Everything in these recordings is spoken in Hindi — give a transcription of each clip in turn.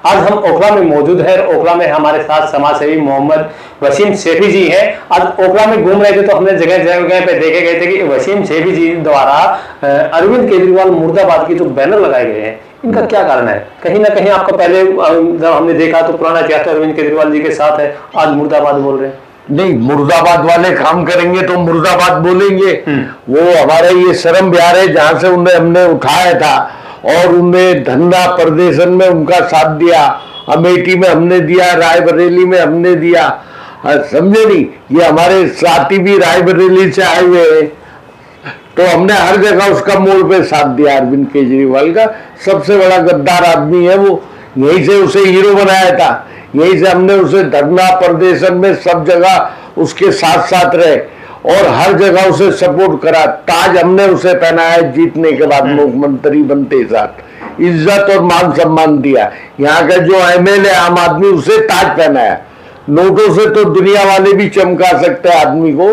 आज हम ओखला में मौजूद हैं। ओखला में हमारे साथ समाज सेवी मोहम्मद वसीम सेठी जी हैं। आज ओखला में घूम रहे थे तो हमने जगह जगह पे देखे गए थे कि वसीम सेठी जी द्वारा अरविंद केजरीवाल मुर्दाबाद की जो बैनर लगाए गए हैं, इनका क्या कारण है? कहीं ना कहीं आपको पहले जब हमने देखा तो पुराना इतिहास अरविंद केजरीवाल जी के साथ है, आज मुर्दाबाद बोल रहे हैं। नहीं, मुर्दाबाद वाले काम करेंगे तो मुर्दाबाद बोलेंगे। वो हमारे ये शर्म बिहार है जहां से उन्हें हमने उठाया था और उन्हें धंधा प्रदर्शन में उनका साथ दिया। अमेठी में हमने दिया, रायबरेली में हमने दिया, समझे नहीं? ये हमारे साथी भी रायबरेली से आए हुए हैं, तो हमने हर जगह उसका मोड़ पे साथ दिया। अरविंद केजरीवाल का सबसे बड़ा गद्दार आदमी है वो, यहीं से उसे हीरो बनाया था, यहीं से हमने उसे धरना प्रदर्शन में सब जगह उसके साथ साथ रहे और हर जगह उसे सपोर्ट करा। ताज हमने उसे पहनाया जीतने के बाद, मुख्यमंत्री बनते साथ इज्जत और मान सम्मान दिया। यहाँ का जो एमएलए आम आदमी उसे ताज पहनाया। नोटों से तो दुनिया वाले भी चमका सकते हैं आदमी को,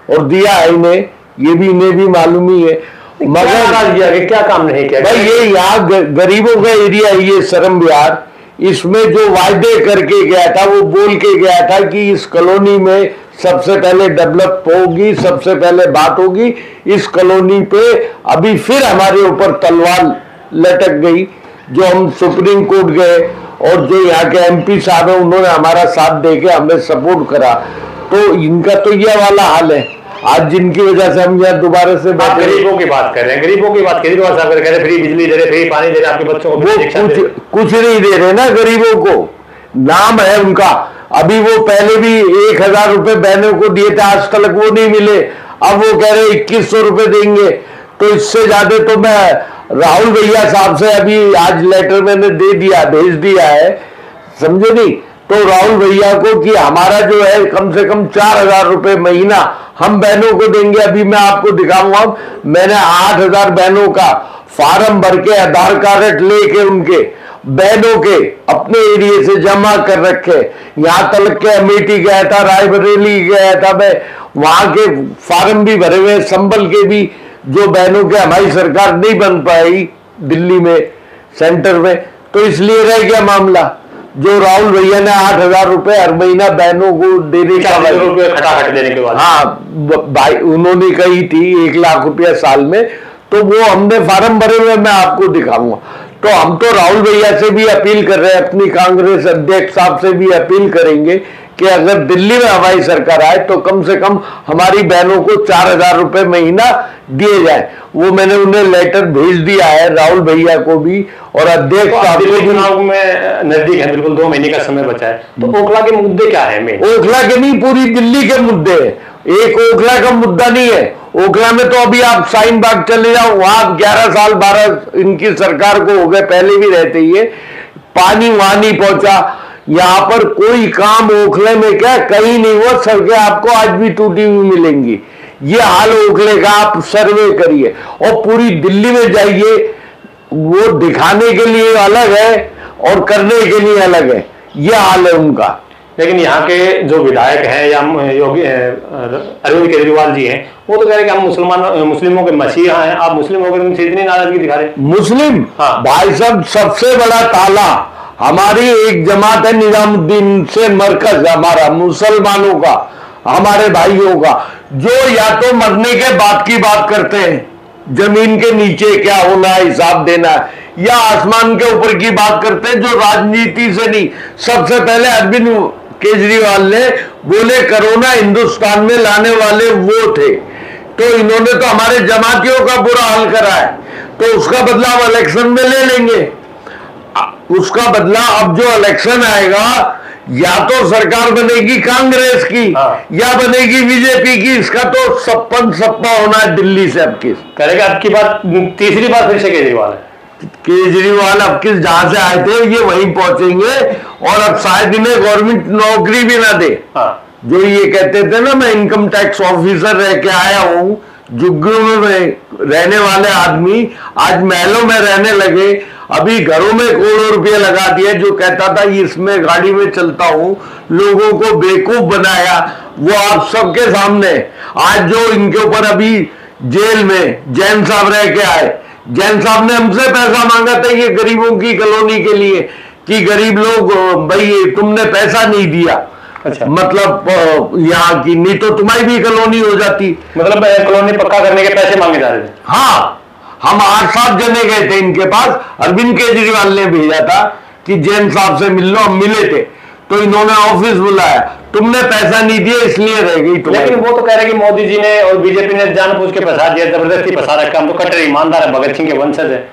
और दिया है इन्हें, ये भी इन्हें भी मालूम ही है। मगर क्या काम नहीं किया भाई? ये यहाँ गरीबों का एरिया है, ये शर्म बिहार। इसमें जो वायदे करके गया था, वो बोल के गया था कि इस कॉलोनी में सबसे पहले डेवलप होगी, सबसे पहले बात होगी। इस कॉलोनी पे अभी फिर हमारे ऊपर तलवार लटक गई। जो हम सुप्रीम कोर्ट गए और जो यहाँ के एमपी साहब है उन्होंने हमारा साथ देके हमें सपोर्ट करा, तो इनका तो यह वाला हाल है आज, जिनकी वजह से हम यहाँ दोबारा से गरीबों की बात कर रहे हैं। गरीबों की बात केजरीवाल साहब कह रहे फ्री बिजली दे रहे, फ्री पानी दे रहे, आपके बच्चों को वो कुछ नहीं दे रहे ना गरीबों को। नाम है उनका, अभी वो पहले भी 1000 रुपए बहनों को दिए थे, आज तक वो नहीं मिले। अब वो कह रहे 2100 रुपए देंगे। तो इससे ज्यादा तो मैं राहुल भैया साहब से अभी आज लेटर मैंने दे दिया, भेज दिया है, समझे नहीं? तो राहुल भैया को कि हमारा जो है कम से कम 4000 रुपए महीना हम बहनों को देंगे। अभी मैं आपको दिखाऊंगा, मैंने 8000 बहनों का फार्म भर के आधार कार्ड लेके उनके बहनों के अपने एरिया से जमा कर रखे। यहाँ तक के अमेठी गया था, रायबरेली गया था मैं, वहां के फार्म भी भरे हुए, संभल के भी, जो बहनों के हमारी सरकार नहीं बन पाई दिल्ली में सेंटर में, तो इसलिए रह गया मामला। जो राहुल भैया ने 8000 रुपए हर महीना बहनों को देने का, खटाखट देने के बाद, हाँ भाई उन्होंने कही थी 1 लाख रुपया साल में, तो वो हमने फार्म भरे हुए, मैं आपको दिखाऊंगा। तो हम तो राहुल भैया से भी अपील कर रहे हैं, अपनी कांग्रेस अध्यक्ष साहब से भी अपील करेंगे कि अगर दिल्ली में हमारी सरकार आए तो कम से कम हमारी बहनों को 4000 रुपए महीना दिए जाए। वो मैंने उन्हें लेटर भेज दिया है, राहुल भैया को भी और अध्यक्ष साहब को भी। चुनाव में नजदीक है, बिल्कुल 2 महीने का समय बचा है, तो ओखला के मुद्दे क्या है? ओखला के नहीं, पूरी दिल्ली के मुद्दे है, एक ओखला का मुद्दा नहीं है। ओखला में तो अभी आप शाहीन बाग चले जाओ, वहां 11 साल 12 इनकी सरकार को हो गए, पहले भी रहते ही है, पानी वहां नहीं पहुंचा। यहाँ पर कोई काम ओखले में क्या कहीं नहीं हुआ। सड़कें आपको आज भी टूटी हुई मिलेंगी। ये हाल ओखले का, आप सर्वे करिए और पूरी दिल्ली में जाइए, वो दिखाने के लिए अलग है और करने के लिए अलग है, ये हाल है उनका। लेकिन यहाँ के जो विधायक हैं या योगी अरविंद केजरीवाल जी हैं, वो तो कह रहे हैं कि हम मुस्लिमों के मसीहा हैं। आप मुस्लिमों के इतनी नाराजगी दिखा रहे हैं। मुस्लिम, हाँ भाई साहब, सबसे बड़ा ताला हमारी एक जमात है निजामुद्दीन से मरकज, हमारा मुसलमानों का, हमारे भाइयों का, जो या तो मरने के बाद की बात करते हैं, जमीन के नीचे क्या होना है हिसाब देना है, या आसमान के ऊपर की बात करते हैं, जो राजनीति से नहीं। सबसे पहले अरविंद केजरीवाल ने बोले कोरोना हिंदुस्तान में लाने वाले वो थे, तो इन्होंने तो हमारे जमातियों का बुरा हाल करा है, तो उसका बदला हम इलेक्शन में ले लेंगे। उसका बदला अब जो इलेक्शन आएगा, या तो सरकार बनेगी कांग्रेस की, या बनेगी बीजेपी की। इसका तो सपना होना है दिल्ली से। अब किस करेगा? आपकी बात तीसरी बार फिर से केजरीवाल है। केजरीवाल अब किस जहां से आए थे ये वहीं पहुंचेंगे, और अब शायद इन्हें गवर्नमेंट नौकरी भी ना दे। जो ये कहते थे ना, मैं इनकम टैक्स ऑफिसर रह के आया हूं, झुग्गियों में रहने वाले आदमी आज महलों में रहने लगे। अभी घरों में करोड़ों रुपये लगा दिए। जो कहता था इसमें गाड़ी में चलता हूं, लोगों को बेवकूफ बनाया, वो आप सबके सामने। आज जो इनके ऊपर अभी जेल में जैन साहब रह के आए, जैन साहब ने हमसे पैसा मांगा था ये गरीबों की कॉलोनी के लिए, कि गरीब लोग भाई तुमने पैसा नहीं दिया, अच्छा, मतलब यहाँ की, नहीं तो तुम्हारी भी कॉलोनी हो जाती। मतलब कॉलोनी पक्का करने के पैसे मांगे जा रहे थे। हाँ, हम 8-7 जने गए थे इनके पास, अरविंद केजरीवाल ने भेजा था कि जैन साहब से मिल लो, हम मिले थे, तो इन्होंने ऑफिस बुलाया, तुमने पैसा नहीं दिया इसलिए रह गई। लेकिन वो तो कह रहे कि मोदी जी ने और बीजेपी ने जानबूझ के फंसा दिया, जबरदस्ती फंसा रखा, हम तो कट्टर ईमानदार है, भगत सिंह के वंशज है।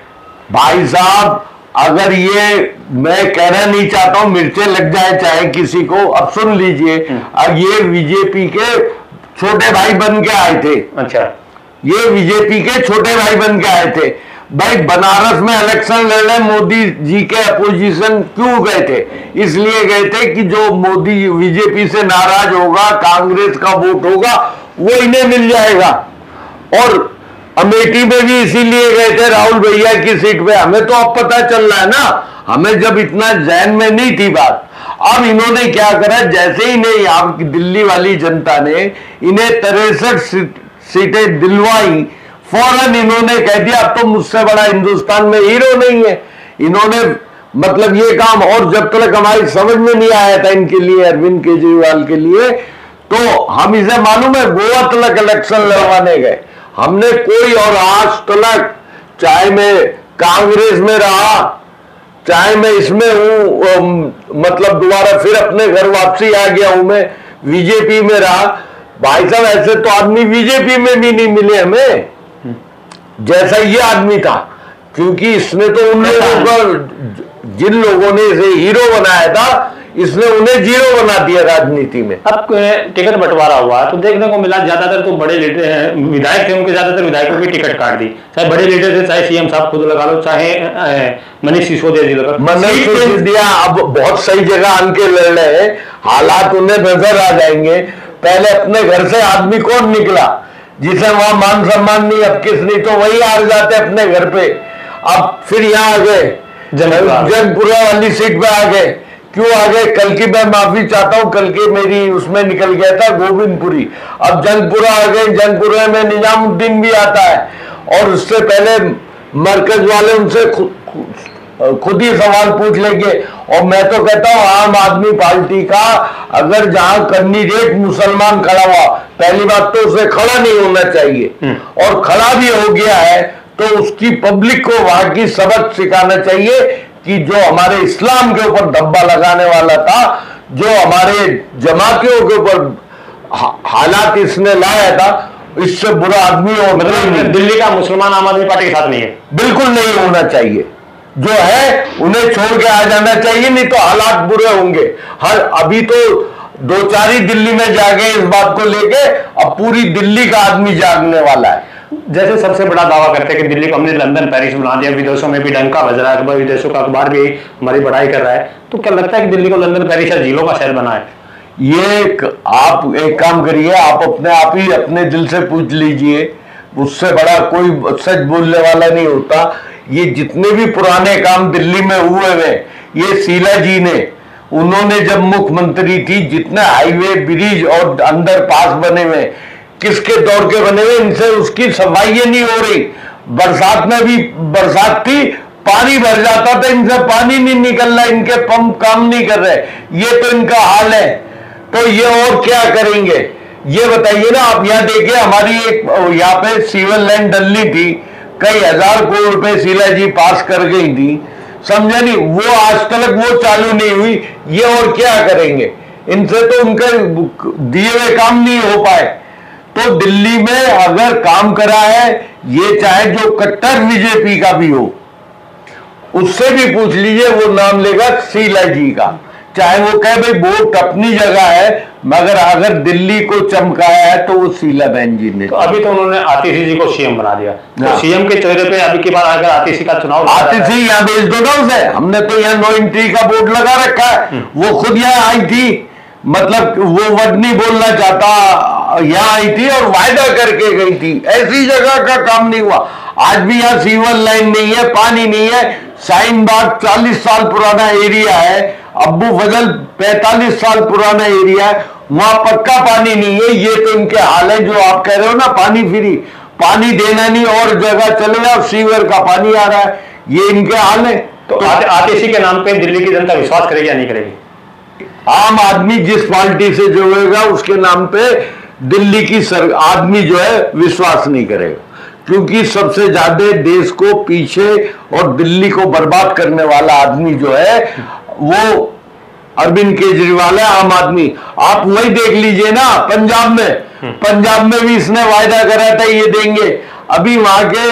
भाई साहब, अगर ये, मैं कहना नहीं चाहता हूं मिर्चें लग जाए चाहे किसी को, अब सुन लीजिए, अब ये बीजेपी के छोटे भाई बन के आए थे। अच्छा, ये बीजेपी के छोटे भाई बन के आए थे। भाई बनारस में इलेक्शन लड़ने मोदी जी के अपोजिशन क्यों गए थे? इसलिए गए थे कि जो मोदी बीजेपी से नाराज होगा, कांग्रेस का वोट होगा, वो इन्हें मिल जाएगा। और अमेठी में भी इसीलिए गए थे, राहुल भैया की सीट पे। हमें तो अब पता चल रहा है ना, हमें जब इतना जहन में नहीं थी बात। अब इन्होंने क्या करा, जैसे ही नहीं, आप दिल्ली वाली जनता ने इन्हें 63 सीटें दिलवाई, फौरन इन्होंने कह दिया अब तो मुझसे बड़ा हिंदुस्तान में हीरो नहीं है। इन्होंने मतलब ये काम, और जब तक हमारी समझ में नहीं आया था इनके लिए, अरविंद केजरीवाल के लिए, तो हम इसे मालूम है गोवा तक इलेक्शन लड़वाने गए हमने कोई, और आज तक चाहे मैं कांग्रेस में रहा, चाहे मैं इसमें हूं, मतलब दोबारा फिर अपने घर वापसी आ गया हूं, मैं बीजेपी में रहा। भाई साहब, ऐसे तो आदमी बीजेपी में भी नहीं मिले हमें जैसा ये आदमी था, क्योंकि इसने तो उन लोगों को, जिन लोगों ने इसे हीरो बनाया था, इसने उन्हें जीरो बना दिया राजनीति में। अब टिकट बंटवारा हुआ तो देखने को मिला ज्यादातर तो बड़े लीडर विधायक थे, उनके ज्यादातर विधायकों की टिकट काट दी, चाहे बड़े लीडर थे, चाहे सीएम साहब खुद लगा लो, चाहे मनीष सिसोदिया जी लगा। मनीष सिसोदिया अब बहुत सही जगह आके लड़ रहे हैं, हालात उन्हें नजर आ जाएंगे। पहले अपने घर से आदमी कौन निकला जिसे वहां मान सम्मान नहीं, अब किस, नहीं तो वही आ जाते अपने घर पे। अब फिर यहाँ आ गए, जंगपुरा वाली सीट पे आ गए। क्यों आ गए? कल की मैं माफी चाहता हूं, कल की मेरी उसमें निकल गया था गोविंदपुरी, अब जंगपुरा आ गए। जंगपुरा में निजामुद्दीन भी आता है, और उससे पहले मरकज वाले उनसे खुद ही सवाल पूछ लेंगे। और मैं तो कहता हूं आम आदमी पार्टी का अगर जहां कैंडिडेट मुसलमान खड़ा हुआ, पहली बात तो उसे खड़ा नहीं होना चाहिए, और खड़ा भी हो गया है तो उसकी पब्लिक को वहां की सबक सिखाना चाहिए कि जो हमारे इस्लाम के ऊपर धब्बा लगाने वाला था, जो हमारे जमातियों के ऊपर हालात इसने लाया था, इससे बुरा आदमी और मतलब दिल्ली का मुसलमान आम आदमी पार्टी के साथ नहीं है, बिल्कुल नहीं होना चाहिए। जो है उन्हें छोड़ के आ जाना चाहिए, नहीं तो हालात बुरे होंगे। हर अभी तो 2-4 ही दिल्ली में जागे इस बात को लेके, अब पूरी दिल्ली का आदमी जागने वाला है। जैसे सबसे बड़ा दावा करते हैं कि दिल्ली को हमने लंदन पेरिस बना दिया, विदेशों में भी डंका बज रहा है, विदेशों का अखबार भी हमारी बढ़ाई कर रहा है, तो क्या लगता है कि दिल्ली को लंदन पेरिस या झीलों का शहर बना है? ये आप एक काम करिए, आप अपने आप ही अपने दिल से पूछ लीजिए, उससे बड़ा कोई सच बोलने वाला नहीं होता। ये जितने भी पुराने काम दिल्ली में हुए हुए, ये शीला जी ने, उन्होंने जब मुख्यमंत्री थी, जितने हाईवे ब्रिज और अंडर पास बने हुए, किसके दौर के बने हुए, इनसे उसकी सफाई नहीं हो रही। बरसात में भी, बरसात थी, पानी भर जाता था, इनसे पानी नहीं निकल रहा, इनके पंप काम नहीं कर रहे, ये तो इनका हाल है। तो ये और क्या करेंगे ये बताइए ना आप। यहाँ देखिए, हमारी एक यहाँ पे सिविल लाइन डलनी थी, कई हजार करोड़ रुपए शीला जी पास कर गई थी, समझा नहीं, वो आज तक वो चालू नहीं हुई। ये और क्या करेंगे, इनसे तो उनके दिए हुए काम नहीं हो पाए। तो दिल्ली में अगर काम करा है, ये चाहे जो कट्टर बीजेपी का भी हो, उससे भी पूछ लीजिए, वो नाम लेगा शीला जी का। चाहे वो कहे भाई वोट अपनी जगह है, मगर अगर दिल्ली को चमकाया है तो वो शीला बहन जी ने। तो अभी तो उन्होंने आतिशी जी को सीएम बना दिया, तो सीएम के चेहरे पे अभी की बार अगर आतिशी का चुनाव, आतिशी यहाँ भेज दो ना उसे, हमने तो यहाँ नो एंट्री का बोर्ड लगा रखा है। वो खुद यहाँ आई थी, मतलब वो वर्ड नहीं बोलना चाहता, यहाँ आई थी और वायदा करके गई थी, ऐसी जगह का काम नहीं हुआ। आज भी यहाँ सीवर लाइन नहीं है, पानी नहीं है। शाहीन बाग 40 साल पुराना एरिया है, अब्बू फजल 45 साल पुराना एरिया है, वहां पक्का पानी नहीं है। ये तो इनके हाल है जो आप कह रहे हो ना, पानी फ्री, पानी देना नहीं और जगह चले जाओ, सीवर का पानी आ रहा है, ये इनके हाल है। तो आतिशी के नाम पे दिल्ली की जनता विश्वास करेगी या नहीं करेगी? आम आदमी जिस पार्टी से जुड़ेगा उसके नाम पे दिल्ली की आदमी जो है विश्वास नहीं करेगा, क्योंकि सबसे ज्यादा देश को पीछे और दिल्ली को बर्बाद करने वाला आदमी जो है वो अरविंद केजरीवाल है, आम आदमी। आप वही देख लीजिए ना, पंजाब में भी इसने वायदा करा था ये देंगे, अभी वहां के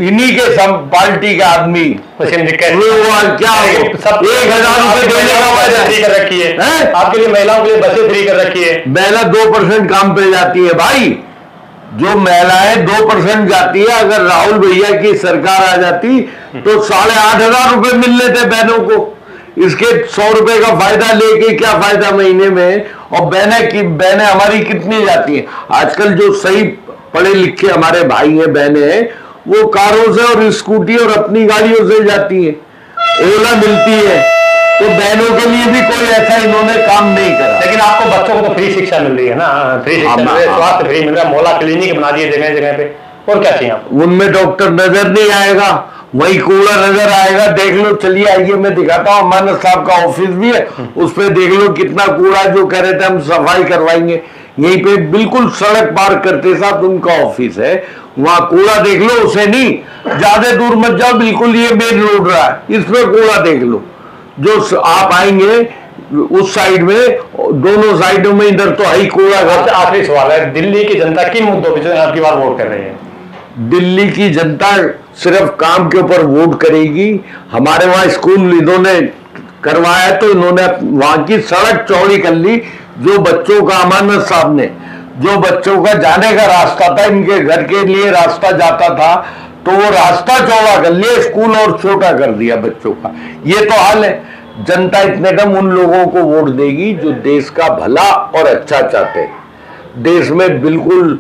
इन्हीं के पार्टी का आदमी क्या हो, 1,000 रुपए देने का वायदा फ्री कर रखी है आपके लिए, महिलाओं के लिए बसें फ्री कर रखी है। महिला 2% काम पे जाती है भाई, जो महिलाएं 2% जाती है, अगर राहुल भैया की सरकार आ जाती तो 8,500 रुपए मिल लेते बहनों को। इसके 100 रुपए का फायदा लेके क्या फायदा महीने में। और बहनें हमारी कितनी जाती हैं आजकल, जो सही पढ़े लिखे हमारे भाई हैं बहनें हैं, वो कारों से और स्कूटी और अपनी गाड़ियों से जाती हैं, ओला मिलती है। तो बहनों के लिए भी कोई ऐसा इन्होंने काम नहीं करा। लेकिन आपको बच्चों को तो फ्री शिक्षा मिल रही है ना, फ्री शिक्षा मिल रही है, स्वास्थ्य फ्री मिल रहा है, मोहल्ला क्लिनिक बना दिए जगह जगह पे, और क्या चाहिए आपको? उनमें डॉक्टर नजर नहीं आएगा, वही कूड़ा नजर आएगा। देख लो, चलिए आइए मैं दिखाता हूँ, मानस साहब का ऑफिस भी है, उस पर देख लो कितना कूड़ा, जो कह रहे थे हम सफाई करवाएंगे, यहीं पे बिल्कुल सड़क पार करते साथ उनका ऑफिस है, वहां कूड़ा देख लो। उसे नहीं, ज्यादा दूर मत जाओ, बिल्कुल ये मेन रोड रहा है, इस पे कूड़ा देख लो। जो आप आएंगे उस साइड में, दोनों साइडों में इधर तो हाई कूड़ा। आखिरी सवाल है, दिल्ली की जनता किन मुद्दों पर आपकी बार वोट कर रही है? दिल्ली की जनता सिर्फ काम के ऊपर वोट करेगी। हमारे वहां स्कूल इन्होंने करवाया तो इन्होंने वहां की सड़क चौड़ी कर ली। जो बच्चों का, अमानत साहब ने, जो बच्चों का जाने का रास्ता था, इनके घर के लिए रास्ता जाता था, तो वो रास्ता चौड़ा कर लिया, स्कूल और छोटा कर दिया बच्चों का। ये तो हाल है। जनता इतने कम उन लोगों को वोट देगी जो देश का भला और अच्छा चाहते हैं, देश में बिल्कुल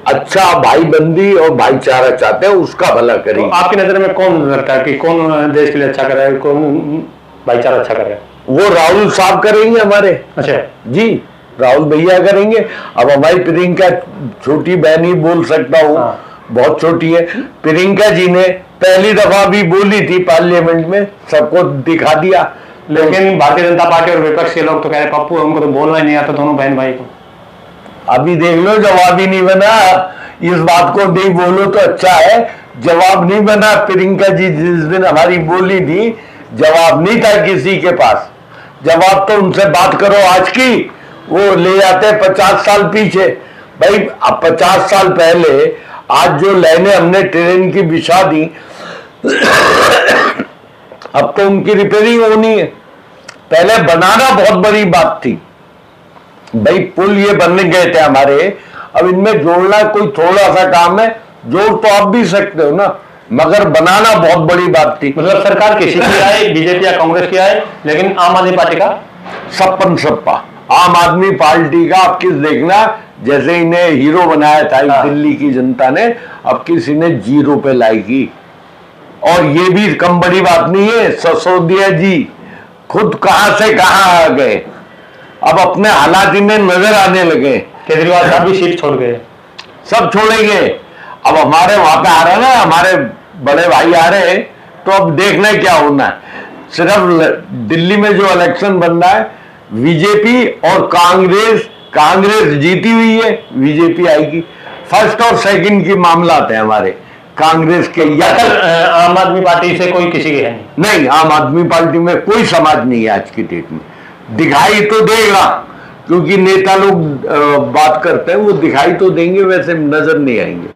अच्छा भाईबंदी और भाईचारा चाहते हैं, उसका भला करेगी। तो आपकी नजर में कौन लगता है कि कौन देश के लिए अच्छा कर रहा है, कौन भाईचारा अच्छा कर रहा है? वो राहुल साहब करेंगे हमारे। अच्छा जी, राहुल भैया करेंगे। अब हमारी प्रियंका, छोटी बहन ही बोल सकता हूँ, बहुत छोटी है, प्रियंका जी ने पहली दफा भी बोली थी पार्लियामेंट में, सबको दिखा दिया। लेकिन भारतीय जनता पार्टी और विपक्ष के लोग तो कह रहे पप्पू हमको तो बोलना ही नहीं आता, दोनों बहन भाई को। अभी देख लो, जवाब ही नहीं बना। इस बात को नहीं बोलो तो अच्छा है, जवाब नहीं बना। प्रियंका जी जिस दिन हमारी बोली थी, जवाब नहीं था किसी के पास। जवाब तो उनसे बात करो आज की, वो ले जाते 50 साल पीछे। भाई अब 50 साल पहले आज जो लाइनें हमने ट्रेन की बिछा दी, अब तो उनकी रिपेयरिंग होनी है। पहले बनाना बहुत बड़ी बात थी भाई, पुल ये बनने गए थे हमारे, अब इनमें जोड़ना कोई थोड़ा सा काम है, जोड़ तो आप भी सकते हो ना, मगर बनाना बहुत बड़ी बात थी। मतलब सरकार किसी की आए, बीजेपी या कांग्रेस की आए, लेकिन आम आदमी पार्टी का सपन सप्पा। आम आदमी पार्टी का आप किस देखना, जैसे इन्हें हीरो बनाया था दिल्ली की जनता ने, अब किसी ने 0 पे लाएगी। और ये भी कम बड़ी बात नहीं है, सिसोदिया जी खुद कहां से कहां आ गए, अब अपने हालात इन्हें नजर आने लगे। केजरीवाल साहब भी सीट छोड़ गए, सब छोड़ेंगे। अब हमारे वहां पे आ रहे हैं ना, हमारे बड़े भाई आ रहे हैं, तो अब देखना है क्या होना है। सिर्फ दिल्ली में जो इलेक्शन बन रहा है, बीजेपी और कांग्रेस जीती हुई है, बीजेपी आएगी। फर्स्ट और सेकंड की मामला है हमारे कांग्रेस के। आम आदमी पार्टी से कोई किसी के है नहीं, आम आदमी पार्टी में कोई समाज नहीं है आज की डेट में। दिखाई तो देगा, क्योंकि नेता लोग बात करते हैं, वो दिखाई तो देंगे, वैसे नजर नहीं आएंगे।